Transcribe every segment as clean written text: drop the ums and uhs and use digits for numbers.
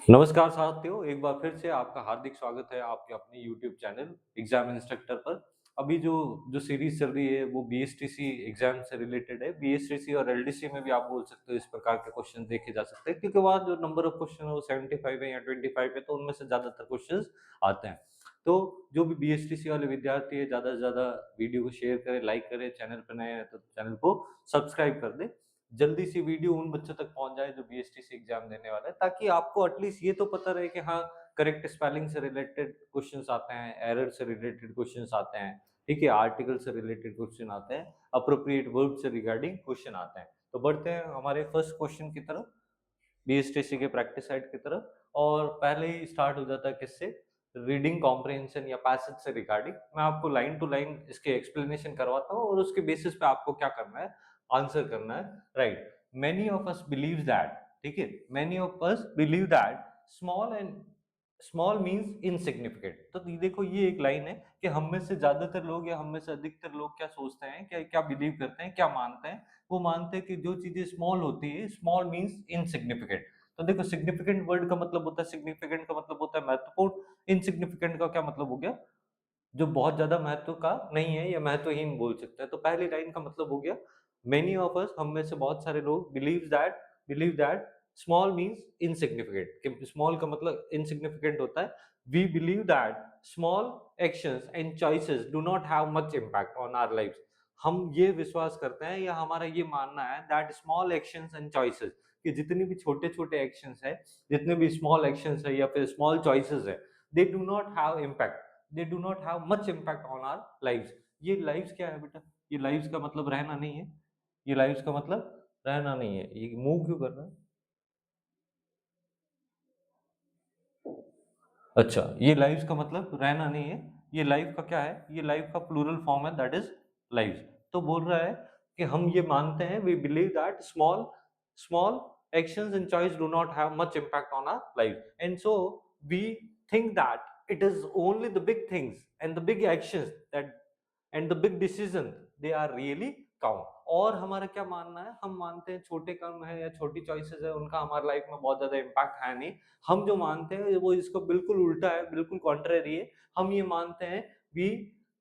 नमस्कार साथियों, एक बार फिर से आपका हार्दिक स्वागत है आपके अपने यूट्यूब चैनल एग्जाम इंस्ट्रक्टर पर। अभी जो जो सीरीज चल रही है वो बीएसटीसी एग्जाम से रिलेटेड है। बीएसटीसी और एलडीसी में भी आप बोल सकते हो इस प्रकार के क्वेश्चन देखे जा सकते हैं, क्योंकि वहाँ जो नंबर ऑफ क्वेश्चन है वो 75 है या 25 है, तो उनमें से ज्यादातर क्वेश्चन आते हैं। तो जो भी बीएसटीसी वाले विद्यार्थी है, ज्यादा से ज्यादा वीडियो को शेयर करें, लाइक करें, चैनल पर नए हैं तो चैनल को सब्सक्राइब कर दे। जल्दी सी वीडियो उन बच्चों तक पहुंच जाए जो बीएसटीसी एग्जाम देने वाला है, ताकि आपको एटलीस्ट ये तो पता रहे कि हाँ, करेक्ट स्पेलिंग से रिलेटेड क्वेश्चंस आते हैं, एरर से रिलेटेड क्वेश्चंस आते हैं, ठीक है, आर्टिकल से रिलेटेड क्वेश्चन आते हैं, अप्रोप्रिएट वर्ब से रिगार्डिंग क्वेश्चन आते हैं। तो बढ़ते हैं हमारे फर्स्ट क्वेश्चन की तरफ, बीएसटीसी के प्रैक्टिस साइट की तरफ। और पहले ही स्टार्ट हो जाता है किससे? रीडिंग कॉम्प्रिहेंशन या पैसेज से रिगार्डिंग। मैं आपको लाइन टू लाइन इसके एक्सप्लेनेशन करवाता हूँ और उसके बेसिस पे आपको क्या करना है, आंसर करना है। Right, many of us believe that, ठीक है, many of us believe that small and small means insignificant. तो ये देखो, ये एक लाइन है कि हम में से ज्यादातर लोग या हम में से अधिकतर लोग क्या सोचते हैं, क्या क्या बिलीव करते हैं, क्या मानते हैं? वो मानते हैं कि जो चीजें स्मॉल होती है, स्मॉल मीन्स इनसिग्निफिकेंट। तो देखो, सिग्निफिकेंट वर्ड का मतलब होता है, सिग्निफिकेंट का मतलब होता है महत्वपूर्ण। इनसिग्निफिकेंट का क्या मतलब हो गया? जो बहुत ज्यादा महत्व का नहीं है या महत्वहीन बोल सकते हैं। तो पहली लाइन का मतलब हो गया, मेनी ऑफ अस, हम में से बहुत सारे लोग, believe that small means insignificant. Small का मतलब इनसिग्निफिकेंट होता है। We believe that small actions and choices do not have much impact on our life. हम ये विश्वास करते हैं या हमारा ये मानना है that small actions and choices, कि जितनी भी छोटे छोटे एक्शंस है, जितने भी स्मॉल एक्शंस है या फिर स्मॉल चॉइसेस है, they do not have impact, they do not have much impact on our lives. ये लाइव्स क्या है बेटा? ये लाइव्स का मतलब रहना नहीं है। ये लाइव्स का मतलब रहना नहीं है। ये मूव क्यों कर रहा है? अच्छा, ये लाइव्स का मतलब रहना नहीं है। ये लाइव का क्या है? ये लाइव का प्लूरल फॉर्म है, दैट इज लाइव्स। तो बोल रहा है कि हम ये मानते हैं, we believe that small small actions and choice do not have much impact on our life, and so we think that it is only the big things and the big actions that and the big decision they are really count। और हमारा क्या मानना है? हम मानते हैं छोटे कर्म है या छोटी चॉइसेस है, उनका हमारे लाइफ में बहुत ज्यादा इम्पैक्ट है नहीं। हम जो मानते हैं वो इसको बिल्कुल उल्टा है, बिल्कुल कॉन्ट्रेरी है। हम ये मानते हैं, we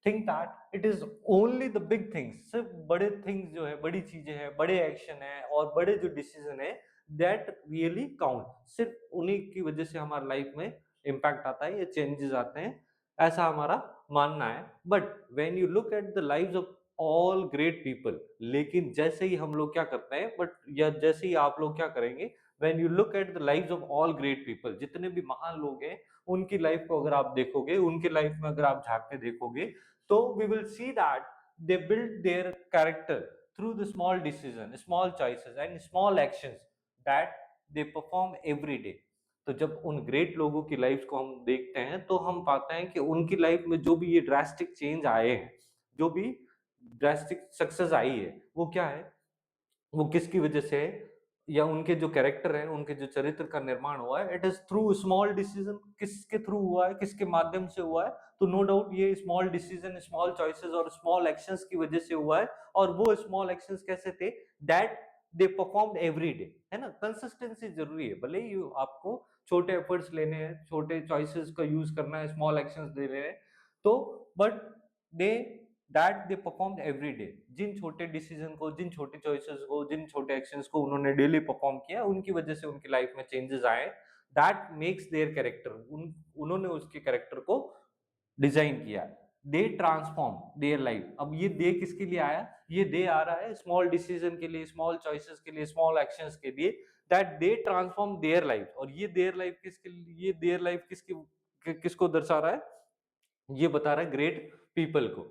think that it is only the big things, सिर्फ बड़े थिंग्स जो है, बड़ी चीजें हैं, बड़े एक्शन है और बड़े जो डिसीजन है, दैट रियली काउंट। सिर्फ उन्हीं की वजह से हमारी लाइफ में इम्पैक्ट आता है या चेंजेस आते हैं, ऐसा हमारा मानना है। But when you look at the lives of all great people, लेकिन जैसे ही हम लोग क्या करते हैं, बट या जैसे ही आप लोग क्या करेंगे, when you look at the lives of all great people, जितने भी महान लोग हैं उनकी लाइफ को अगर आप देखोगे, उनकी लाइफ में अगर आप झांक के देखोगे, तो we will see that they build their character through the small decision, small choices and small actions that they perform every day. तो जब उन ग्रेट लोगों की लाइफ को हम देखते हैं, तो हम पाते हैं कि उनकी लाइफ में जो भी ये ड्रास्टिक चेंज आए हैं, जो भी ड्रास्टिक सक्सेस आई है, वो क्या है, वो किसकी वजह से है, या उनके जो कैरेक्टर है, उनके जो चरित्र का निर्माण हुआ है, it is through small decision. किसके थ्रू हुआ है, किसके माध्यम से हुआ है? तो नो डाउट ये स्मॉल डिसीजन, स्मॉल चॉइसेस और स्मॉल एक्शंस की वजह से हुआ है। और वो स्मॉल एक्शंस कैसे थे? That they performed every day, है ना। कंसिस्टेंसी जरूरी है, भले ही आपको छोटे एफर्ट्स लेने हैं, छोटे चॉइसेस का यूज करना है, स्मॉल एक्शंस दे रहे हैं, तो but they that they perform every day. जिन छोटे डिसीजन को, जिन छोटे चॉइसेस को, जिन छोटे एक्शंस को उन्होंने डेली परफॉर्म किया, उनकी वजह से उनकी लाइफ में चेंजेस आए, दैट मेक्स देयर कैरेक्टर, उन्होंने उसके कैरेक्टर को डिजाइन किया। They transform their life. अब ये दे किसके लिए आया? ये दे आ रहा है स्मॉल डिसीजन के लिए, स्मॉल चॉइसेस के लिए, स्मॉल एक्शंस के लिए, that they transform their life. और ये देयर लाइफ किसके लिए, ये देयर लाइफ किसको दर्शा रहा है? ये बता रहा है ग्रेट पीपल को।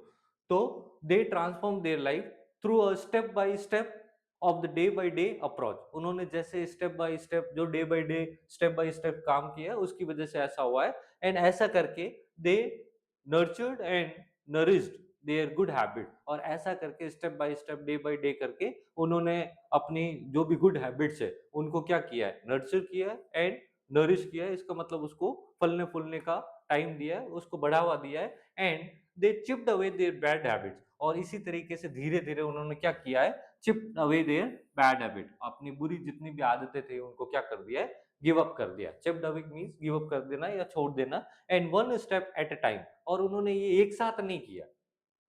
तो they transform their life through a step by step of the day by day approach. उन्होंने जैसे स्टेप बाय स्टेप, जो day by day, step by step काम किया, उसकी वजह से ऐसा हुआ है। एंड ऐसा करके they nurtured and nourished their good habit. और ऐसा करके step by step, day by day करके, उन्होंने अपनी जो भी गुड हैबिट्स है उनको क्या किया है? नर्चर किया है एंड नरिश किया है। इसका मतलब उसको फलने फूलने का टाइम दिया है, उसको बढ़ावा दिया है। And they chipped away their bad habits. और इसी तरीके से धीरे धीरे उन्होंने क्या किया है? Chipped away their bad habit. अपनी बुरी जितनी भी आदतें थी उनको क्या कर दिया है? गिव अप कर दिया। Chipped away means give up कर देना या छोड़ देना, and one step at a time, और उन्होंने ये एक साथ नहीं किया,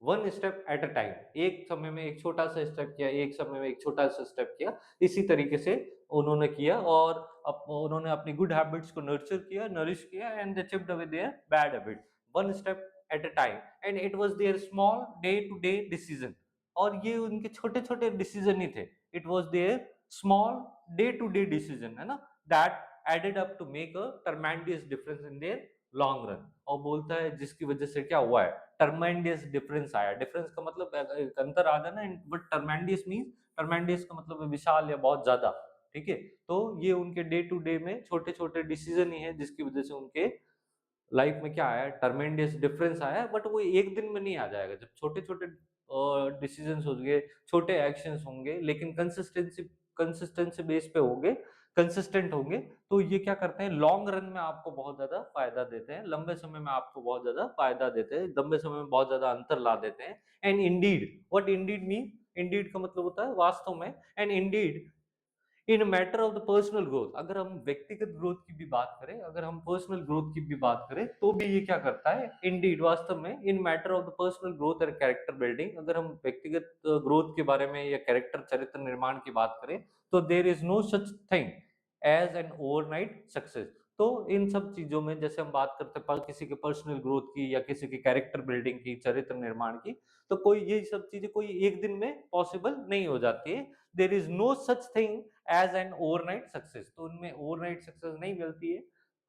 one step at a time, एक समय में एक छोटा सा स्टेप किया, एक समय में एक छोटा सा स्टेप किया, इसी तरीके से उन्होंने किया, और उन्होंने अपनी गुड हैबिट्स को नर्चर किया, नरिश किया, and they chipped away their bad habit one step at a time, and it was their small day to day decision, और ये उनके छोटे छोटे डिसीजन ही थे, it was their small day to day decision, है ना, that added up to make a tremendous difference in their long run. और बोलता है जिसकी वजह से क्या हुआ है, टर्मेंडियस डिफरेंस आया, डिफरेंस का मतलब एक अंतर आ जाना, बट टर्मेंडियस मीन, टर्मेंडियस का मतलब है विशाल या बहुत ज्यादा, ठीक है। तो ये उनके डे टू डे में छोटे छोटे डिसीजन ही है जिसकी वजह से उनके लाइफ में क्या आया, टर्मेंडियस डिफरेंस आया है, बट वो एक दिन में नहीं आ जाएगा, जब छोटे छोटे डिसीजंस होंगे, छोटे एक्शंस होंगे, लेकिन कंसिस्टेंसी कंसिस्टेंसी बेस पे होंगे, कंसिस्टेंट होंगे, तो ये क्या करते हैं, लॉन्ग रन में आपको बहुत ज्यादा फायदा देते हैं, लंबे समय में आपको बहुत ज्यादा फायदा देते हैं, लंबे समय में बहुत ज्यादा अंतर ला देते हैं। And Indeed, what Indeed mean, Indeed का मतलब होता है वास्तव में, and Indeed in matter of the personal growth, अगर हम व्यक्तिगत ग्रोथ की भी बात करें, अगर हम पर्सनल ग्रोथ की भी बात करें, तो भी ये क्या करता है, इंडीड वास्तव में, इन matter of the personal growth and character building, अगर हम व्यक्तिगत ग्रोथ के बारे में या कैरेक्टर चरित्र निर्माण की बात करें, तो there is no such thing as an overnight success. तो इन सब चीजों में जैसे हम बात करते हैं किसी के पर्सनल ग्रोथ की या किसी की कैरेक्टर बिल्डिंग की, चरित्र निर्माण की, तो कोई ये सब चीजें कोई एक दिन में पॉसिबल नहीं हो जाती है, there is no such thing as an overnight success, तो उनमें ओवरनाइट सक्सेस नहीं मिलती है,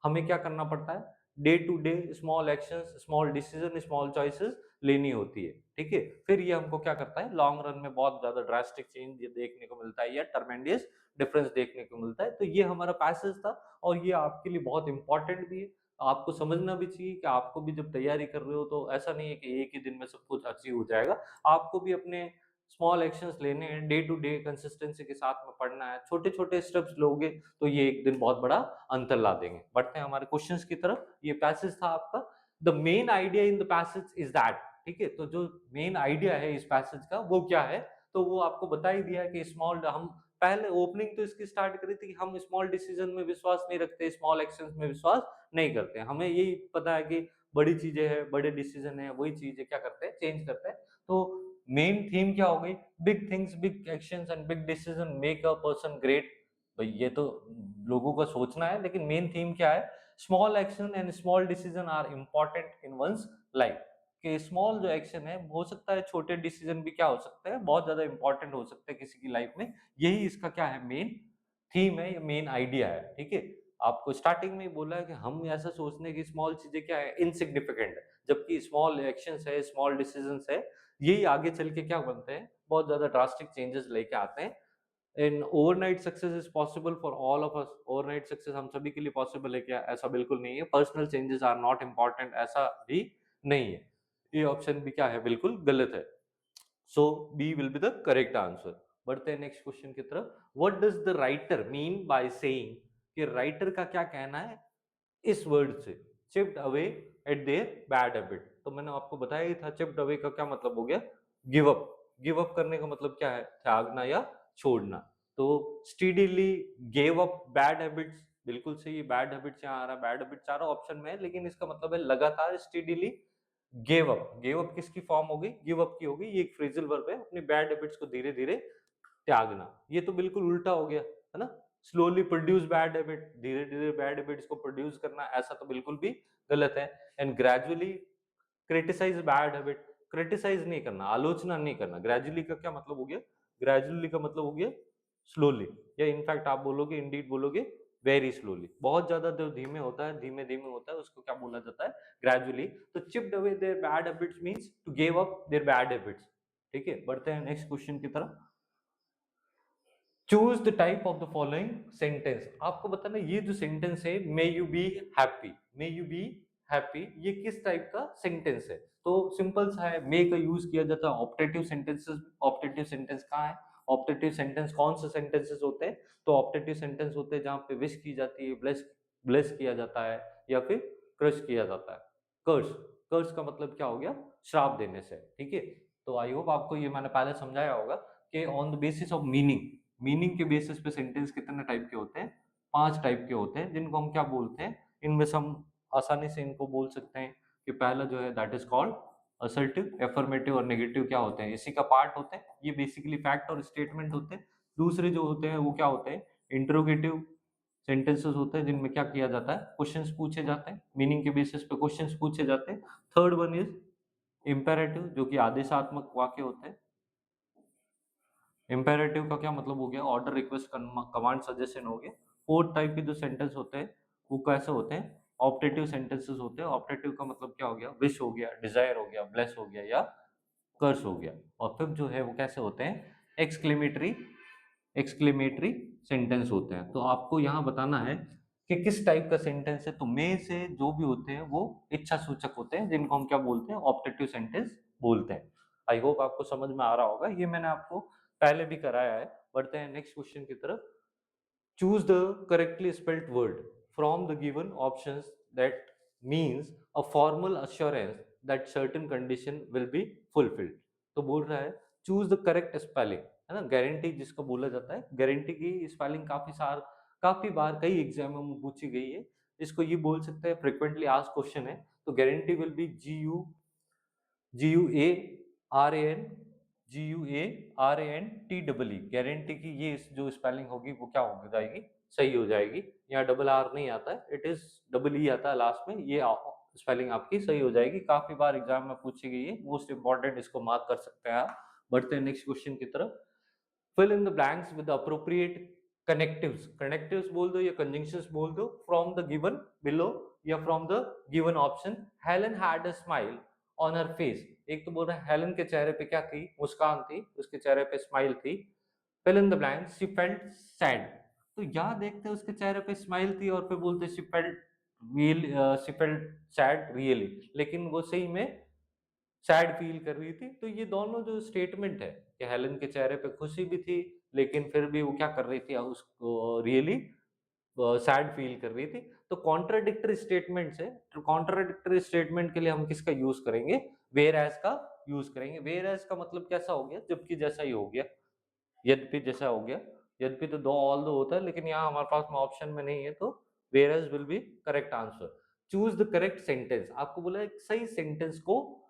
हमें क्या करना पड़ता है, day to day small actions, small decision, small choices लेनी होती है, ठीक है। फिर ये हमको क्या करता है, लॉन्ग रन में बहुत ज्यादा ड्रास्टिक चेंज ये देखने को मिलता है, या टर्मेंडियस डिफरेंस देखने को मिलता है। तो ये हमारा पैसेज था, और ये आपके लिए बहुत इंपॉर्टेंट भी है, आपको समझना भी चाहिए कि आपको भी जब तैयारी कर रहे हो तो ऐसा नहीं है कि एक ही दिन में सब कुछ अचीव हो जाएगा, आपको भी अपने स्मॉल एक्शंस लेने हैं, डे टू डे कंसिस्टेंसी के साथ में पढ़ना है, छोटे छोटे स्टेप्स लोगे तो ये एक दिन बहुत बड़ा अंतर ला देंगे। बढ़ते हैं हमारे क्वेश्चंस की तरफ, ये पैसेज था आपका, the main idea in the passage is that, ठीक है। तो जो मेन आइडिया है इस पैसेज का वो क्या है, तो वो आपको बता ही दिया है कि स्मॉल, हम पहले ओपनिंग तो इसकी स्टार्ट करी थी कि हम स्मॉल डिसीजन में विश्वास नहीं रखते, स्मॉल एक्शंस में विश्वास नहीं करते, हमें यही पता है कि बड़ी चीजें हैं, बड़े डिसीजन है, वही चीजें क्या करते हैं, चेंज करते हैं। तो मेन थीम क्या हो गई, big things, big actions and big decision make a person great. भाई ये तो लोगों का सोचना है, लेकिन मेन थीम क्या है, small action and small decision are important in one's life, कि स्मॉल जो एक्शन है हो सकता है, छोटे डिसीजन भी क्या हो सकते हैं, बहुत ज्यादा इंपॉर्टेंट हो सकते हैं किसी की लाइफ में, यही इसका क्या है, मेन थीम है, ये मेन आइडिया है, ठीक है। आपको स्टार्टिंग में ही बोला है कि हम ऐसा सोचने की स्मॉल चीजें क्या है, इनसिग्निफिकेंट है, जबकि स्मॉल एक्शंस है, स्मॉल डिसीजंस है, यही आगे चल के क्या बनते हैं, बहुत ज्यादा ड्रास्टिक चेंजेस लेके आते हैं। In overnight success is possible for all of us, overnight success हम सभी के लिए पॉसिबल है क्या, ऐसा बिल्कुल नहीं है, personal changes are not important, ऐसा भी नहीं है, ये ऑप्शन भी क्या है, बिल्कुल गलत है। So B will be the correct answer. बढ़ते हैं नेक्स्ट क्वेश्चन की तरफ, what does the writer mean by saying, कि राइटर का क्या कहना है इस वर्ड से, chipped away at their bad habit. तो मैंने आपको बताया ही था, चिप्ड अवे का क्या मतलब हो गया, गिव अप, गिव अप करने का मतलब क्या है, त्यागना या छोड़ना। तो steadily gave up bad habits, बिल्कुल सही, बैड हैबिट्स यहाँ आ रहा है, बैड हैबिट्स आ रहा ऑप्शन में है, लेकिन इसका मतलब है लगातार, steadily gave up, gave up किसकी फॉर्म होगी, गिव अप की होगी, ये एक फ्रेजल वर्ब है, अपनी बैड हैबिट्स को धीरे धीरे त्यागना, ये तो बिल्कुल उल्टा हो गया, है ना, स्लोली प्रोड्यूस बैड हैबिट, धीरे धीरे बैड हैबिट्स को प्रोड्यूस करना, ऐसा तो बिल्कुल भी गलत है। And gradually criticise bad habit, criticise नहीं करना, आलोचना नहीं करना, ग्रेजुअली का क्या मतलब हो गया, ग्रेजुअली का मतलब हो गया स्लोली, या इनफैक्ट आप बोलोगे, इंडीड बोलोगे वेरी स्लोली, बहुत ज्यादा जो धीमे होता है, धीमे धीमे होता है, उसको क्या बोला जाता है, ग्रेजुअली। तो chipped away their bad habits means to give up their bad habits, ठीक है। बढ़ते हैं नेक्स्ट क्वेश्चन की तरफ, choose the type of the following sentence, आपको बताना ये जो सेंटेंस है, may you be happy, may you be happy, ये किस टाइप का सेंटेंस है, तो सिंपल सा है, मे का यूज किया जाता है ऑप्टेटिव सेंटेंसेस, ऑप्टेटिव सेंटेंस कहाँ है, ऑप्टेटिव सेंटेंस कौन से सेंटेंसेस होते हैं, तो ऑप्टेटिव सेंटेंस होते हैं जहां पे विश की जाती है, ब्लेस ब्लेस किया जाता है, या फिर क्रश किया जाता है, कर्स, कर्स का मतलब क्या हो गया, श्राप देने से, ठीक है। तो आई होप आपको ये मैंने पहले समझाया होगा कि on the basis of meaning, meaning के बेसिस पे सेंटेंस कितने टाइप के होते हैं, 5 टाइप के होते हैं जिनको हम क्या बोलते हैं, इनमें से हम आसानी से इनको बोल सकते हैं कि पहला जो है that is called assertive, affirmative और नेगेटिव क्या होते हैं, इसी का पार्ट होते हैं। ये बेसिकली फैक्ट और स्टेटमेंट होते हैं। दूसरे जो होते हैं वो क्या होते हैं, इंट्रोगेटिव सेंटेंसेस होते हैं जिनमें क्या किया जाता है, क्वेश्चंस पूछे जाते हैं, मीनिंग के बेसिस पे क्वेश्चंस पूछे जाते हैं। थर्ड वन इज इम्पेरेटिव, जो कि आदेशात्मक वाक्य होते हैं। इम्पेरेटिव का क्या मतलब हो गया, ऑर्डर, रिक्वेस्ट, कमांड, सजेशन हो गया। फोर्थ टाइप के जो सेंटेंस होते हैं वो कैसे होते हैं, ऑप्टेटिव सेंटेंसेस होते हैं। ऑप्टेटिव का मतलब क्या हो गया, विश हो गया, डिजायर हो गया, ब्लेस हो गया या कर्स हो गया। और फिफ्थ जो है वो कैसे होते हैं, एक्सक्लेमेटरी एक्सक्लेमेटरी सेंटेंस होते हैं। तो आपको यहाँ बताना है कि किस टाइप का सेंटेंस है। तो में से जो भी होते हैं वो इच्छा सूचक होते हैं जिनको हम क्या बोलते हैं, ऑप्टेटिव सेंटेंस बोलते हैं। आई होप आपको समझ में आ रहा होगा, ये मैंने आपको पहले भी कराया है। बढ़ते हैं नेक्स्ट क्वेश्चन की तरफ। Choose the correctly spelled word from the given options that means a formal assurance that certain condition will be fulfilled. तो बोल रहा है चूज द करेक्ट स्पेलिंग, है ना, गारंटी जिसको बोला जाता है। गारंटी की स्पेलिंग काफी बार कई एग्जामों में पूछी गई है। इसको ये बोल सकते हैं फ्रिक्वेंटली आस्क्ड क्वेश्चन है। तो guarantee will be GUARAN GUARANTEE। Guarantee की ये जो स्पेलिंग होगी वो क्या हो जाएगी, सही हो जाएगी। यहाँ डबल आर नहीं आता है, इट इज डबल ई आता है लास्ट में। ये स्पेलिंग आपकी सही हो जाएगी, काफी बार एग्जाम में पूछी गई है, मोस्ट इंपॉर्टेंट, इसको मार्क कर सकते हैं आप। बढ़ते हैं नेक्स्ट क्वेश्चन की तरफ। Fill in the blanks with appropriate connectives. Connectives बोल दो या कंजंक्शंस बोल दो फ्रॉम द गिवन बिलो या from the given option. Helen had a smile on her face. एक तो बोल रहा है हेलन के चेहरे पे क्या थी, मुस्कान थी, उसके चेहरे पे स्माइल थी। Fill in the blanks, she felt sad. तो यहाँ देखते हैं उसके चेहरे पे स्माइल थी और फिर बोलते शी फेल्ट सैड रियली, लेकिन वो सही में सैड फील कर रही थी। तो ये दोनों जो स्टेटमेंट है कि हेलन के चेहरे पे खुशी भी थी लेकिन फिर भी वो क्या कर रही थी, उसको रियली सैड फील कर रही थी। तो कॉन्ट्राडिक्टरी स्टेटमेंट है, तो कॉन्ट्राडिक्टरी स्टेटमेंट के लिए हम किसका यूज करेंगे, वेयर एज का यूज करेंगे। वेयर एज का मतलब कैसा हो गया, जबकि जैसा ही हो गया, यद्यपि जैसा हो गया। यद्यपि तो दो ऑल दो होता है, लेकिन यहाँ हमारे पास में ऑप्शन में नहीं है, तो whereas will be correct answer. Choose the correct sentence, आपको बोला एक सही सेंटेंस को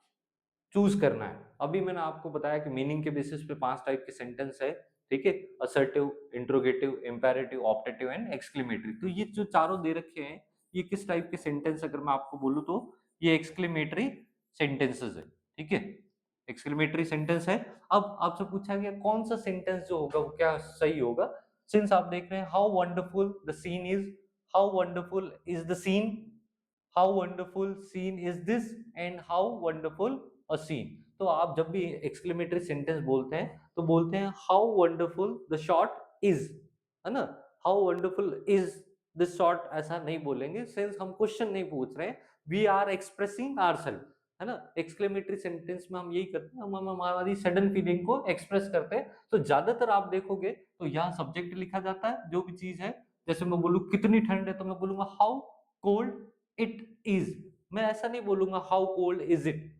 चूज करना है। अभी मैंने आपको बताया कि मीनिंग के बेसिस पे 5 टाइप के सेंटेंस है, ठीक है, assertive, interrogative, imperative, optative and exclamatory. तो ये जो चारों दे रखे हैं, ये किस टाइप के सेंटेंस, अगर मैं आपको बोलूं तो ये एक्सक्लेमेटरी सेंटेंसेस है, ठीक है, एक्सक्लेमेटरी सेंटेंस है। अब आपसे पूछा गया कौन सा सेंटेंस जो होगा वो क्या सही होगा। सिंस आप देख रहे हैं how wonderful the scene is, how wonderful is the scene, how wonderful scene is this and how wonderful a scene. तो आप जब भी एक्सक्लेमेटरी सेंटेंस बोलते हैं तो बोलते हैं how wonderful the shot is, है ना, how wonderful is this shot, ऐसा नहीं बोलेंगे सिंस हम क्वेश्चन नहीं पूछ रहे हैं, वी आर एक्सप्रेसिंग आवरसेल्फ, है ना। एक्सक्लेमेटरी सेंटेंस में हम यही करते हैं, हम हमारी सडन फीलिंग को एक्सप्रेस करते हैं। तो ज्यादातर आप देखोगे तो यहाँ सब्जेक्ट लिखा जाता है, जो भी चीज है। जैसे मैं बोलूँ कितनी ठंड है तो मैं बोलूंगा हाउ कोल्ड इट इज। मैं ऐसा नहीं बोलूंगा how cold is it.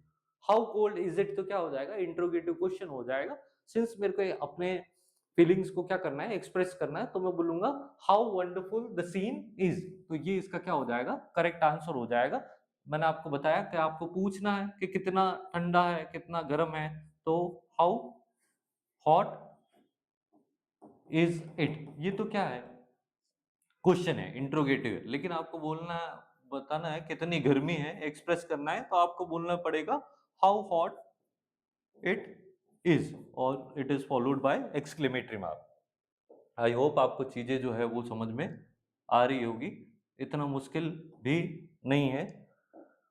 How cold is it तो क्या हो जाएगा, इंट्रोगेटिव क्वेश्चन हो जाएगा। सिंस मेरे को अपने फीलिंग्स को क्या करना है, एक्सप्रेस करना है, तो मैं बोलूंगा how wonderful the scene is. तो ये इसका क्या हो जाएगा, करेक्ट आंसर हो जाएगा। मैंने आपको बताया कि आपको पूछना है कि कितना ठंडा है, कितना गर्म है, तो हाउ हॉट इज इट, ये तो क्या है, क्वेश्चन है, इंट्रोगेटिव है। लेकिन आपको बोलना, बताना है कितनी गर्मी है, एक्सप्रेस करना है, तो आपको बोलना पड़ेगा हाउ हॉट इट इज, और it is followed by exclamatory mark. I hope आपको चीजें जो है वो समझ में आ रही होगी, इतना मुश्किल भी नहीं है।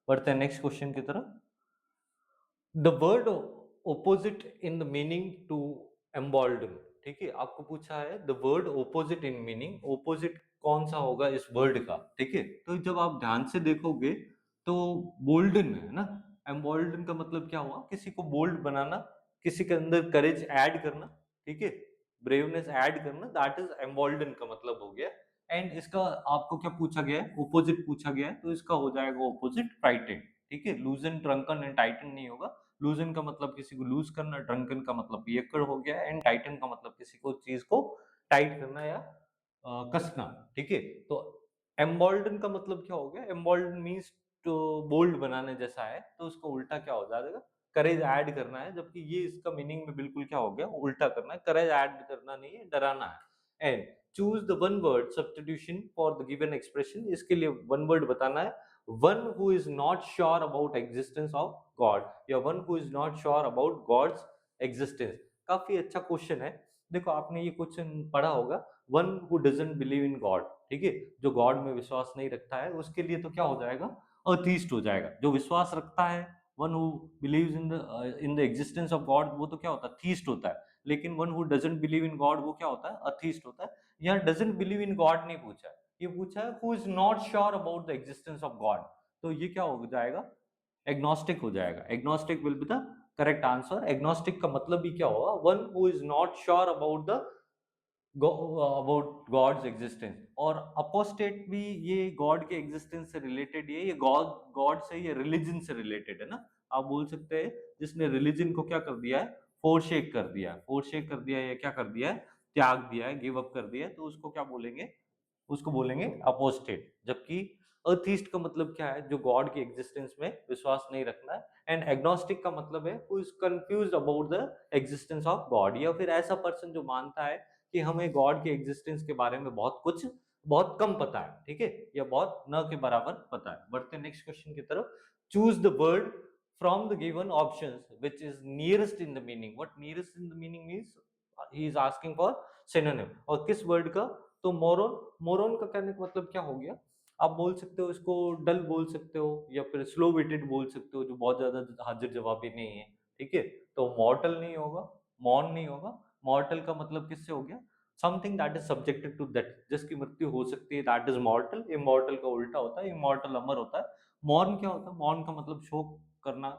बढ़ते हैं नेक्स्ट क्वेश्चन की तरफ। The word opposite in the meaning to embolden, ठीक है, आपको पूछा है the word opposite in meaning, opposite कौन सा होगा इस वर्ड का, ठीक है। तो जब आप ध्यान से देखोगे तो बोल्डन है ना, एम्बॉल्डन का मतलब क्या हुआ, किसी को बोल्ड बनाना, किसी के अंदर करेज ऐड करना, ठीक है, ब्रेवनेस ऐड करना, दैट इज एम्बॉल्डन का मतलब हो गया। एंड इसका आपको क्या पूछा गया है, ओपोजिट पूछा गया है, तो इसका हो जाएगा ओपोजिट फ्राइटेंड, ठीक है। लूजन, ड्रंकन एंड टाइटन नहीं होगा। लूजन का मतलब किसी को लूज करना, ड्रंकन का मतलब पियक्कड़ हो गया, एंड टाइटन का मतलब किसी को चीज को टाइट करना या कसना, ठीक है। तो एम्बोल्डन का मतलब क्या हो गया, एम्बोल्डन मीन्स तो बोल्ड बनाने जैसा है, तो उसका उल्टा क्या हो जाएगा, करेज ऐड करना है, जबकि ये इसका मीनिंग में बिल्कुल क्या हो गया, उल्टा करना है, करेज ऐड करना नहीं है, डराना है। And choose the one word substitution for the given expression, इसके लिए वन वर्ड बताना है, one who is not sure about existence of God, या one who is not sure about God's existence. काफी अच्छा क्वेश्चन है। देखो आपने ये क्वेश्चन पढ़ा होगा, one who doesn't believe in God, ठीक है, जो गॉड में विश्वास नहीं रखता है, उसके लिए तो क्या हो जाएगा, अथीस्ट हो जाएगा। जो विश्वास रखता है, one who believes in the existence of God, वो तो क्या होता है, थीस्ट होता है। लेकिन one who doesn't believe in God, वो क्या होता है, अथीस्ट होता है। यहाँ डजंट बिलीव इन गॉड नहीं पूछा है, ये पूछा है who is not sure about the existence of God, तो ये क्या हो जाएगा, एग्नोस्टिक हो जाएगा। Agnostic will be the correct answer. Agnostic का मतलब भी क्या होगा, one who is not sure about the about God's existence. और अपोस्टेट भी ये गॉड के एग्जिस्टेंस से रिलेटेड है, ये गॉड गॉड से, ये रिलीजन से रिलेटेड है ना। आप बोल सकते हैं जिसने रिलीजन को क्या कर दिया है, फोरशेक कर दिया है, फोरशेक कर दिया है, या क्या कर दिया है, त्याग दिया है, गिव अप कर दिया है, तो उसको क्या बोलेंगे, उसको बोलेंगे अपोस्टेट। जबकि अथीस्ट का मतलब क्या है, जो गॉड के एग्जिस्टेंस में विश्वास नहीं रखना है। एंड एग्नोस्टिक का मतलब है who is confused about the existence of God, या फिर ऐसा पर्सन जो मानता है कि हमें गॉड के एग्जिस्टेंस के बारे में बहुत कुछ, बहुत कम पता है, ठीक है, या बहुत न के बराबर पता है। बढ़ते नेक्स्ट क्वेश्चन की तरफ। Choose the word from the given options which is nearest in the meaning. What nearest in the meaning means, he is asking for synonym. और किस वर्ड का, तो मोरन, मोरन का कहने का मतलब क्या हो गया, आप बोल सकते हो इसको डल बोल सकते हो, या फिर स्लो विटेड बोल सकते हो, जो बहुत ज्यादा हाजिर जवाबी नहीं है, ठीक है। तो मॉर्टल नहीं होगा, मॉर्न नहीं होगा। मॉर्टल का मतलब किससे हो गया, something that is subjected to death, जिसकी मृत्यु हो सकती है, दैट इज मॉर्टल। इमॉर्टल का उल्टा होता है, इमॉर्टल अमर होता है। मॉर्न क्या होता है, मॉर्न का मतलब शोक करना।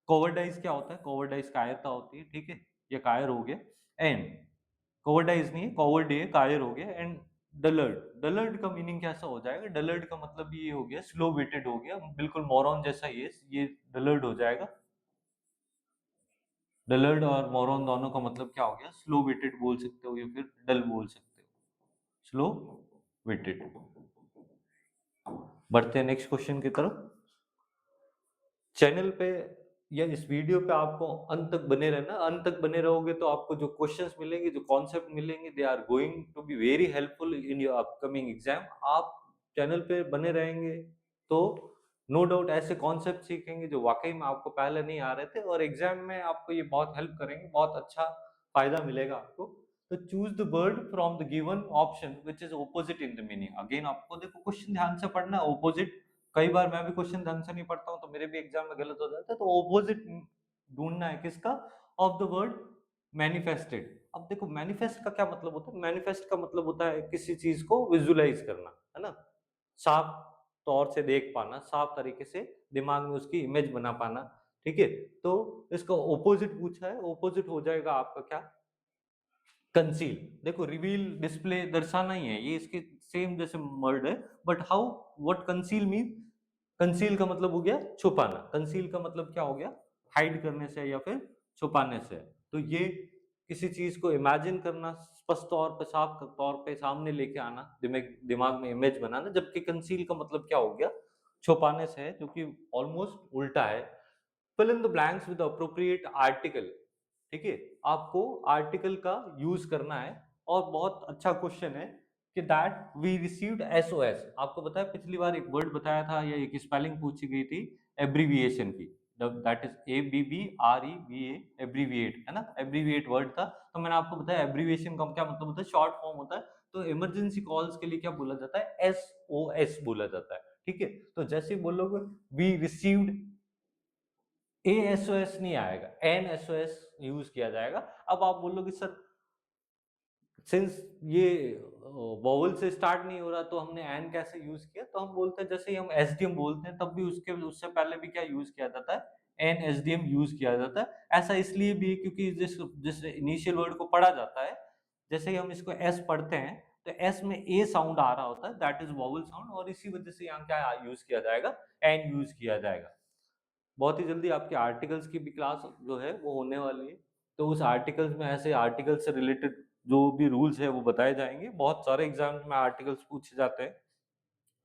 कोवर्डाइज क्या होता है, कोवर्डाइज कायरता होती है, ठीक है, ये कायर हो गया। एंड कोवर्डाइज नहीं है, कॉवर्ड है, कायर हो गया। एंड डलर्ड, डलर्ड का मीनिंग कैसा हो जाएगा, डलर्ड का मतलब ये हो गया, स्लो वेटेड हो गया, बिल्कुल मोरॉन जैसा ही है, ये डलर्ड हो जाएगा। डलर्ड और मोरॉन दोनों का मतलब क्या हो गया, स्लो वेटेड बोल सकते हो, या फिर डल बोल सकते हो, स्लो वेटेड। बढ़ते हैं नेक्स्ट क्वेश्चन की तरफ। चैनल पे या इस वीडियो पे आपको अंत तक बने रहना। अंत तक बने रहोगे तो आपको जो क्वेश्चंस मिलेंगे, जो कॉन्सेप्ट मिलेंगे, they are going to be very helpful in your upcoming exam. आप चैनल पे बने रहेंगे तो नो डाउट ऐसे कॉन्सेप्ट सीखेंगे जो वाकई में आपको पहले नहीं आ रहे थे, और एग्जाम में आपको ये बहुत हेल्प करेंगे, बहुत अच्छा फायदा मिलेगा आपको। तो choose the word from the given option which is opposite in the meaning. Again आपको देखो क्वेश्चन ध्यान से पढ़ना है, ऑपोजिट। कई बार मैं भी क्वेश्चन ढंग से नहीं पढ़ता हूँ तो मेरे भी एग्जाम में गलत हो जाता है। तो ऑपोजिट ढूंढना है किसका, ऑफ द वर्ड मैनिफेस्टेड। अब देखो मैनिफेस्ट का क्या मतलब होता है, मैनिफेस्ट का मतलब होता है किसी चीज को विजुलाइज करना, है ना, साफ तौर से देख पाना, साफ तरीके से दिमाग में उसकी इमेज बना पाना, ठीक है। तो इसका ऑपोजिट पूछा है, ऑपोजिट हो जाएगा आपका क्या, कंसील। देखो रिवील, डिस्प्ले, दर्शाना ही है, ये इसके सेम जैसे वर्ड है, but how, what conceal mean, conceal का मतलब हो गया छुपाना। कंसील का मतलब क्या हो गया, हाइड करने से या फिर छुपाने से। तो ये किसी चीज को इमेजिन करना, स्पष्ट तौर पे, साफ तौर पे सामने लेके आना, दिमाग में इमेज बनाना। जबकि कंसील का मतलब क्या हो गया, छुपाने से है, जो कि ऑलमोस्ट उल्टा है। Fill in the blanks with appropriate article, ठीक है, आपको आर्टिकल का यूज करना है। और बहुत अच्छा क्वेश्चन है कि दैट वी रिसीव्ड एसओएस। आपको पता है पिछली बार एक वर्ड बताया था या एक स्पेलिंग पूछी गई थी एब्रीविएशन की, दैट इज ABBREVA, एब्रीविएट, है ना, एब्रीविएट वर्ड था। तो मैंने आपको बताया एब्रीविएशन का क्या मतलब होता है, शॉर्ट फॉर्म होता है। तो इमरजेंसी कॉल्स के लिए क्या बोला जाता है, SOS बोला जाता है, ठीक है। तो जैसे बोलोगे वी रिसीव्ड, ASOS नहीं आएगा, NSOS यूज किया जाएगा। अब आप बोलोगे सर सिंस ये वॉवल से स्टार्ट नहीं हो रहा तो हमने एन कैसे यूज किया, तो हम बोलते हैं जैसे ही हम एसडीएम बोलते हैं तब भी उसके उससे पहले भी क्या यूज किया जाता है, NSDM यूज किया जाता है। ऐसा इसलिए भी है क्योंकि जिस जिस इनिशियल वर्ड को पढ़ा जाता है, जैसे ही हम इसको एस पढ़ते हैं तो एस में ए साउंड आ रहा होता है, दैट इज वॉवल साउंड, और इसी वजह से यहाँ क्या यूज किया जाएगा, एन यूज किया जाएगा। बहुत ही जल्दी आपके आर्टिकल्स की भी क्लास जो है वो होने वाली है। तो उस आर्टिकल्स में ऐसे आर्टिकल से रिलेटेड जो भी रूल्स है वो बताए जाएंगे। बहुत सारे एग्जाम में आर्टिकल्स पूछे जाते हैं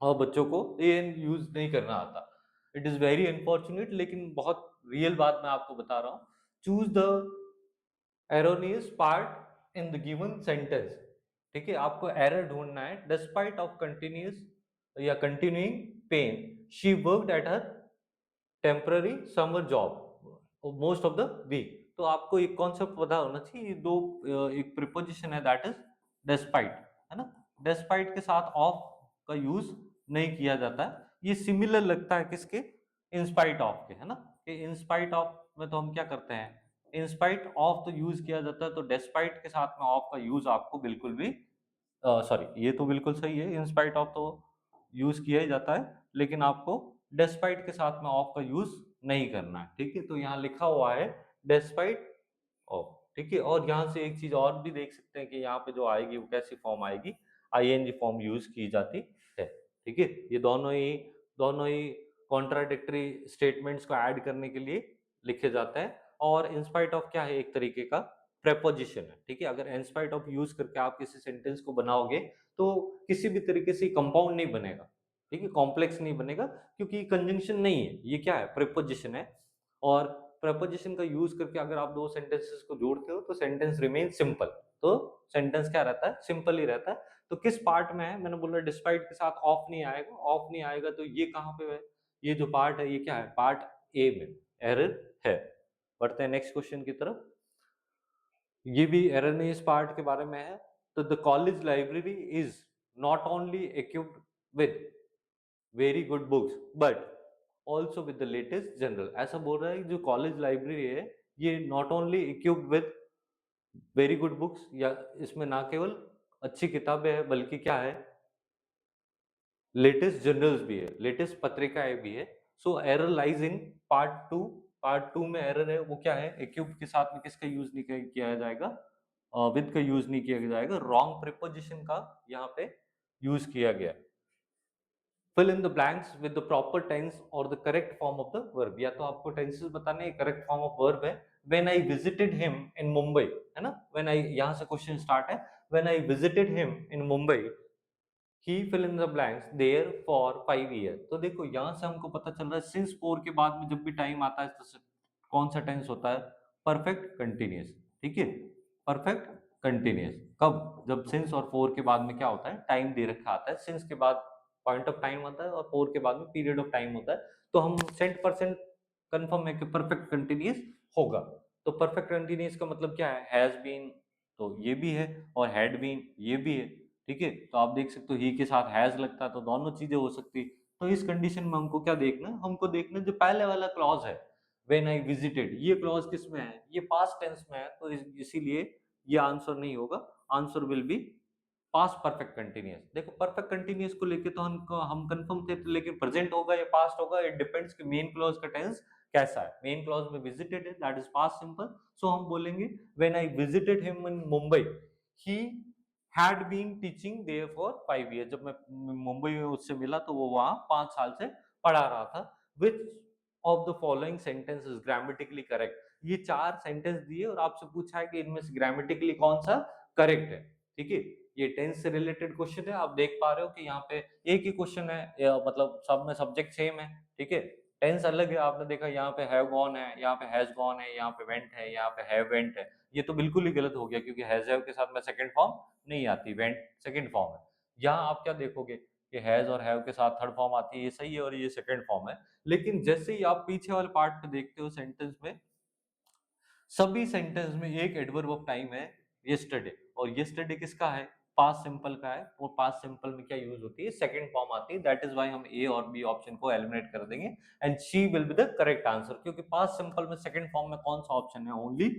और बच्चों को एन यूज नहीं करना आता। इट इज वेरी अनफॉर्चुनेट, लेकिन बहुत रियल बात मैं आपको बता रहा हूँ। Choose the erroneous part in the given sentence. ठीक है, आपको एरर ढूंढना है। डिस्पाइट ऑफ कंटिन्यूस या continuing pain she worked at her temporary summer job most of the week. तो आपको एक कॉन्सेप्ट पता होना चाहिए। ये दो एक प्रीपोजिशन है दैट इज डिस्पाइट, है ना। डिस्पाइट के साथ ऑफ का यूज नहीं किया जाता है। ये सिमिलर लगता है किसके, इंस्पाइट ऑफ के, है ना। कि इंस्पाइट ऑफ में तो हम क्या करते हैं, इंस्पाइट ऑफ तो यूज किया जाता है, तो डिस्पाइट के साथ में ऑफ का यूज आपको बिल्कुल भी सॉरी, ये तो बिल्कुल सही है, इंस्पाइट ऑफ तो यूज किया ही जाता है, लेकिन आपको डेस्पाइट के साथ में ऑफ का यूज नहीं करना है। ठीक है, तो यहाँ लिखा हुआ है डेस्पाइट ऑफ। ठीक है, और यहाँ से एक चीज और भी देख सकते हैं कि यहाँ पे जो आएगी वो कैसी फॉर्म आएगी, आईएनजी फॉर्म यूज की जाती है। ठीक है, ये दोनों ही कॉन्ट्राडिक्टरी स्टेटमेंट्स को ऐड करने के लिए लिखे जाते हैं। और इंस्पाइट ऑफ क्या है, एक तरीके का प्रेपोजिशन है। ठीक है, अगर इंस्पाइट ऑफ यूज करके आप किसी सेंटेंस को बनाओगे तो किसी भी तरीके से कंपाउंड नहीं बनेगा। ठीक है, कॉम्प्लेक्स नहीं बनेगा, क्योंकि कंजंक्शन नहीं है, ये क्या है, प्रेपोजिशन है। और प्रेपोजिशन का यूज करके अगर आप दो सेंटेंसेस को जोड़ते हो तो सेंटेंस रिमेन सिंपल। तो सेंटेंस क्या रहता है, सिंपल ही रहता है। तो किस पार्ट में है, मैंने बोला डिस्पाइट के साथ ऑफ नहीं आएगा, ऑफ नहीं आएगा तो ये कहाँ पे है, ये जो पार्ट है ये क्या है, पार्ट ए में एरर है। बढ़ते हैं नेक्स्ट क्वेश्चन की तरफ। ये भी एररनेस पार्ट के बारे में है। तो the college library is not only equipped with very good books but also with the latest general. ऐसा बोल रहा है कि जो कॉलेज लाइब्रेरी है ये not only equipped with very good books, या इसमें ना केवल अच्छी किताबें हैं बल्कि क्या है, लेटेस्ट जर्नल्स भी है, लेटेस्ट पत्रिकाएं भी है। So error lies in part two. Part two में एरर है वो क्या है, इक्विप्ड के साथ में किसका यूज नहीं किया जाएगा, विद का यूज नहीं किया जाएगा, रॉन्ग प्रिपोजिशन का यहाँ पे यूज किया गया। Fill in the blanks with the proper tense और the correct form of the verb. या तो आपको टेंसेस बताने, करेक्ट फॉर्म ऑफ वर्ब है when I visited him in Mumbai, है ना। व्हेन आई, यहाँ से क्वेश्चन स्टार्ट है, when I visited him in Mumbai ही fill in the blanks there for 5 year. तो देखो यहाँ से हमको पता चल रहा है सिंस फोर के बाद में जब भी टाइम आता है तो कौन सा टेंस होता है, परफेक्ट कंटिन्यूअस। ठीक है, परफेक्ट कंटिन्यूअस कब, जब सिंस और फोर के बाद में क्या होता है, टाइम दे रखा आता है। सिंस के बाद पॉइंट ऑफ टाइम आता है और फोर के बाद में पीरियड ऑफ टाइम होता है। तो हम 100% कंफर्म है कि परफेक्ट कंटिन्यूअस होगा। तो परफेक्ट कंटिन्यूअस का मतलब क्या है, हैज बीन तो ये भी है और हैड बीन ये भी है। ठीक है, तो आप देख सकते हो ही के साथ हैज लगता है तो दोनों चीजें हो सकती। तो इस कंडीशन में हमको क्या देखना है, हमको देखना है जो पहले वाला क्लॉज है व्हेन आई विजिटेड, ये क्लॉज किस में है, ये पास्ट टेंस में है। तो इसीलिए ये आंसर नहीं होगा, answer will be past perfect continuous. देखो परफेक्ट कंटिन्यूअस को लेके तो हम कंफर्म थे, लेकिन प्रेजेंट होगा या पास्ट होगा इट डिपेंड्स कि मेन क्लॉज का टेंस कैसा है। मेन क्लॉज में विजिटेड है that is past simple, so हम बोलेंगे when I visited him in Mumbai he had been teaching there for 5 year. जब मैं मुंबई में उससे मिला तो वो वहां 5 साल से पढ़ा रहा था। Which of the following sentence is grammatically correct. ये 4 सेंटेंस दिए और आपसे पूछा है कि इनमें से ग्रामेटिकली कौन सा करेक्ट है। ठीक है, ये टेंस से रिलेटेड क्वेश्चन है। आप देख पा रहे हो कि यहाँ पे एक ही क्वेश्चन है, मतलब सब में सब्जेक्ट सेम है। ठीक है, टेंस अलग है। आपने देखा यहाँ पे हैव गॉन है, यहाँ पे हैज गॉन है, यहाँ पे वेंट है, यहाँ पे हैव वेंट है। ये तो बिल्कुल ही गलत हो गया क्योंकि हैज हैव के साथ में सेकंड फॉर्म नहीं आती, वेंट सेकंड फॉर्म है। यहाँ आप क्या देखोगे कि हैज और हैव के साथ थर्ड फॉर्म आती है, ये सही है और ये सेकंड फॉर्म है। लेकिन जैसे ही आप पीछे वाले पार्ट पे देखते हो सेंटेंस में, सभी सेंटेंस में एक एडवर्ब ऑफ टाइम है यस्टरडे, और यस्टरडे किसका है, पास्ट सिंपल का है। और पास्ट सिंपल में क्या यूज होती है, सेकंड फॉर्म आती है। दैट इज व्हाई हम ए और बी ऑप्शन को एलिमिनेट कर देंगे and C will be the correct answer, क्योंकि पास्ट सिंपल में सेकंड फॉर्म में कौन सा ऑप्शन है, ओनली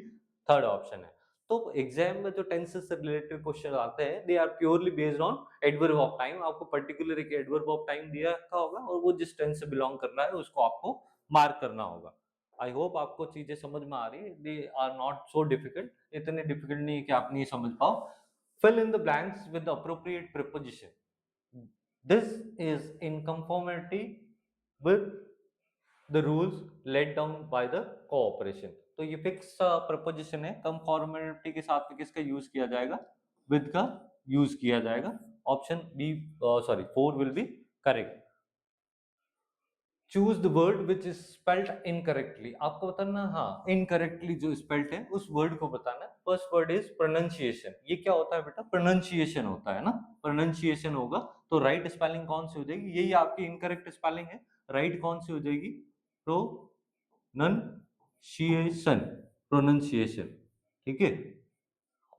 थर्ड ऑप्शन है। तो एग्जाम में जो टेंसेस से रिलेटेड क्वेश्चन आते हैं they are purely based on adverb of time. आपको पर्टिकुलर एक एडवर्ब ऑफ टाइम दिया रखा होगा और वो जिस टेंस से बिलोंग कर रहा है उसको आपको मार्क करना होगा। आई होप आपको चीजें समझ में आ रही है, they are not so difficult, इतने डिफिकल्ट नहीं है कि आप नहीं समझ पाओ। Fill in the blanks with the appropriate preposition. This is in conformity with the rules laid down by the cooperation। तो ये फिक्स प्रपोजिशन है, कम फॉर्मेलिटी के साथ में किसका यूज किया जाएगा, विद का यूज किया जाएगा। Option B sorry 4 will be correct. Choose the word which is spelled incorrectly, आपको बताना, हाँ इनकरेक्टली जो स्पेल्ड है उस वर्ड को बताना। फर्स्ट वर्ड इज प्रोनाउंसिएशन, ये क्या होता है बेटा, प्रोनाउंसिएशन होता है ना, प्रोनाउंसिएशन होगा तो राइट स्पेलिंग कौन सी हो जाएगी, यही आपकी इनकरेक्ट स्पेलिंग है, राइट कौन सी हो जाएगी, प्रोनाउंसिएशन, प्रोनाउंसिएशन, ठीक है।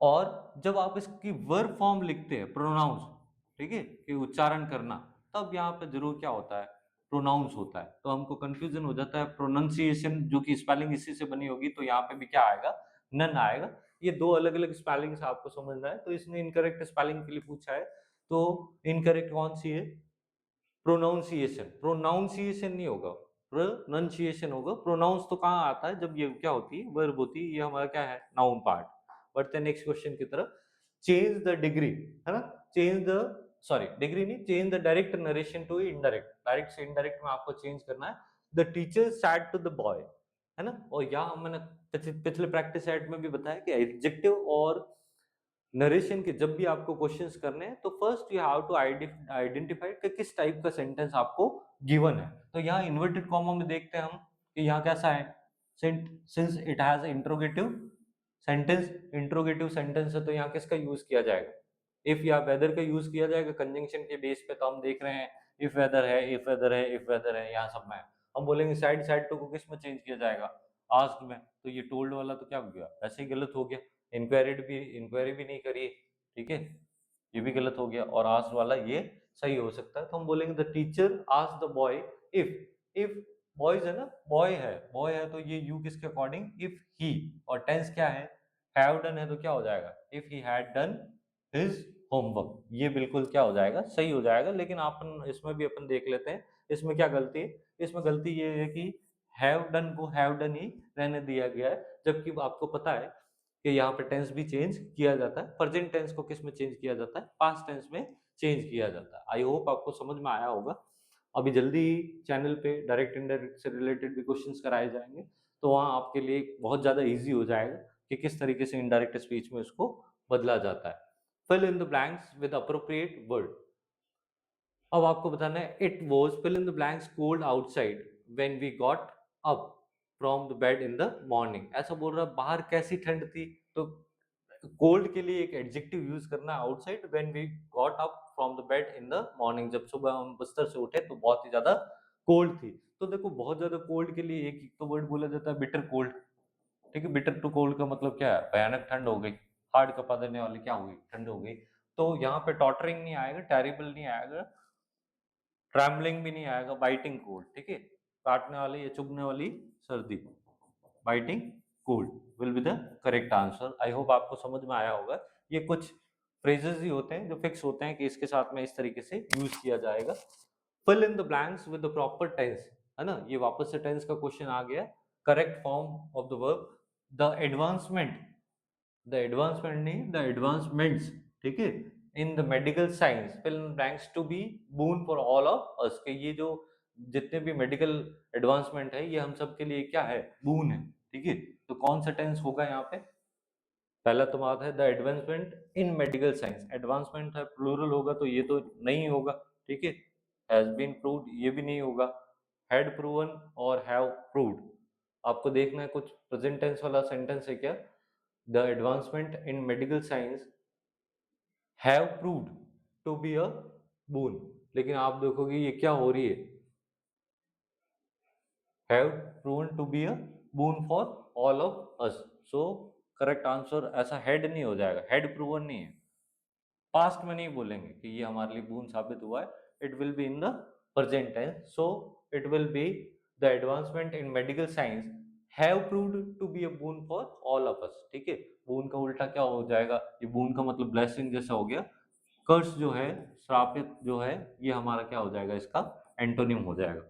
और जब आप इसकी वर्ब फॉर्म लिखते हैं प्रोनाउंस, ठीक है, कि उच्चारण करना, तब यहाँ पे जरूर क्या होता है, प्रोनाउंस होता है, तो हमको कंफ्यूजन हो जाता है। प्रोनाउंसिएशन जो कि स्पेलिंग इसी से बनी होगी, तो यहाँ पे भी क्या आएगा, नन आएगा। ये दो अलग अलग स्पेलिंग से आपको समझना है, तो इसने इनकरेक्ट स्पेलिंग के लिए पूछा है, तो इनकरेक्ट कौन सी है, प्रोनाउंसिएशन, प्रोनाउंसिएशन नहीं होगा, प्रोनाउंसिएशन होगा। प्रोनाउंस तो कहाँ आता है, जब ये क्या होती है, वर्ब होती है, ये हमारा क्या है, नाउन पार्ट। बढ़ते हैं नेक्स्ट क्वेश्चन की तरफ। चेंज द डिग्री, है ना, चेंज द, सॉरी डिग्री नहीं, change the direct narration to indirect, direct से इनडायरेक्ट में आपको चेंज करना है। The teacher said to the boy, है ना, और यहाँ मैंने पिछले प्रैक्टिस सेट में भी बताया कि एडजेक्टिव और नरेशन के जब भी आपको क्वेश्चंस करने हैं, तो first you have to identify कि किस टाइप का सेंटेंस आपको गिवन है। तो यहाँ इन्वर्टेड कॉमा में देखते हैं हम कि यहाँ कैसा है, since it has interrogative sentence, interrogative sentence है, तो यहाँ किसका यूज किया जाएगा, इफ या वेदर का यूज किया जाएगा। कंजंक्शन के बेस पे तो हम देख रहे हैं इफ वेदर है, इफ वेदर है, इफ वेदर है, यहाँ सब में हम बोलेंगे साइड साइड टू को किस में चेंज किया जाएगा, आस्क्ड में, तो ये टोल्ड वाला तो क्या हो गया, ऐसे ही गलत हो गया। इंक्वायरी भी नहीं करी, ठीक है, ये भी गलत हो गया। और आस्क्ड वाला ये सही हो सकता है, तो हम बोलेंगे the teacher asked the boy if boys है ना, बॉय है तो ये यू किसके अकॉर्डिंग, इफ ही, और टेंस क्या है, हैव डन है, तो क्या हो जाएगा, if he had done his homework, ये बिल्कुल क्या हो जाएगा, सही हो जाएगा। लेकिन अपन इसमें भी अपन देख लेते हैं, इसमें क्या गलती है, इसमें गलती ये है कि हैव डन को हैव डन ही रहने दिया गया है, जबकि आपको पता है कि यहाँ पे टेंस भी चेंज किया जाता है। प्रेजेंट टेंस को किस में चेंज किया जाता है, पास्ट टेंस में चेंज किया जाता है। आई होप आपको समझ में आया होगा। अभी जल्दी चैनल पे डायरेक्ट इनडायरेक्ट से रिलेटेड भी क्वेश्चंस कराए जाएंगे, तो वहाँ आपके लिए बहुत ज़्यादा इजी हो जाएगा कि किस तरीके से इनडायरेक्ट स्पीच में उसको बदला जाता है। Fill in the blanks with appropriate word. अब आपको बताना है it was fill in the blanks cold outside when we got up from the bed in the morning. ऐसा बोल रहा है बाहर कैसी ठंड थी, तो कोल्ड के लिए एक एडजेक्टिव यूज करना है, outside when we got up from the bed in the morning, जब सुबह हम बिस्तर से उठे तो बहुत ही ज्यादा कोल्ड थी। तो देखो बहुत ज्यादा कोल्ड के लिए एक तो वर्ड बोला जाता है बिटर कोल्ड, ठीक है, बिटर टू कोल्ड का मतलब क्या है, भयानक ठंड हो गई, हार्ड कपा देने वाली क्या हो गई, ठंड हो गई। तो यहाँ पे टॉटरिंग नहीं आएगा, टेरिबल नहीं आएगा, ट्रैम्बलिंग भी नहीं आएगा, बाइटिंग कोल्ड, ठीक है, काटने वाली या चुभने वाली सर्दी, biting cold will be the correct answer. I hope आपको समझ में आया होगा। ये कुछ फ्रेजेस ही होते हैं जो फिक्स होते हैं कि इसके साथ में इस तरीके से यूज किया जाएगा। Fill in the blanks with the proper tense, है ना, ये वापस से टेंस का क्वेश्चन आ गया। Correct form of the verb, the advancement, the advancement नहीं, द एडवांसमेंट्स, ठीक है, in the medical science fill in blanks to be boon for all of us, के ये जो जितने भी मेडिकल एडवांसमेंट है ये हम सब के लिए क्या है, बून है, ठीक है। तो कौन सा टेंस होगा यहाँ पे, पहला तो बात है the advancement in medical science, advancement है प्लूरल होगा तो ये तो नहीं होगा, ठीक है, हैज बीन प्रूव्ड ये भी नहीं होगा, हैड प्रूवन और हैव प्रूव्ड। आपको देखना है कुछ प्रेजेंट टेंस वाला सेंटेंस है क्या, the advancement in medical science have proved to be a boon, लेकिन आप देखोगे ये क्या हो रही है, have proven to be a boon for all of us. So correct answer ऐसा हेड नहीं हो जाएगा, हेड प्रूवन नहीं है, पास्ट में नहीं बोलेंगे कि ये हमारे लिए बून साबित हुआ है, it will be in the present tense. So it will be the advancement in medical science have proved to be a boon for all of us, ठीक है। बून का उल्टा क्या हो जाएगा, ये बून का मतलब ब्लेसिंग जैसा हो गया, कर्स जो है, श्रापित जो है, ये हमारा क्या हो जाएगा, इसका एंटोनिम हो जाएगा।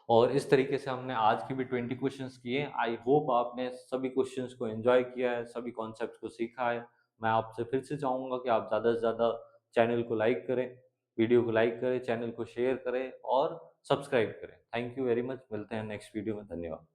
और इस तरीके से हमने आज की भी 20 क्वेश्चंस किए। आई होप आपने सभी क्वेश्चंस को एंजॉय किया है, सभी कॉन्सेप्ट को सीखा है। मैं आपसे फिर से चाहूँगा कि आप ज़्यादा से ज़्यादा चैनल को लाइक करें, वीडियो को लाइक करें, चैनल को शेयर करें और सब्सक्राइब करें। थैंक यू वेरी मच, मिलते हैं नेक्स्ट वीडियो में, धन्यवाद।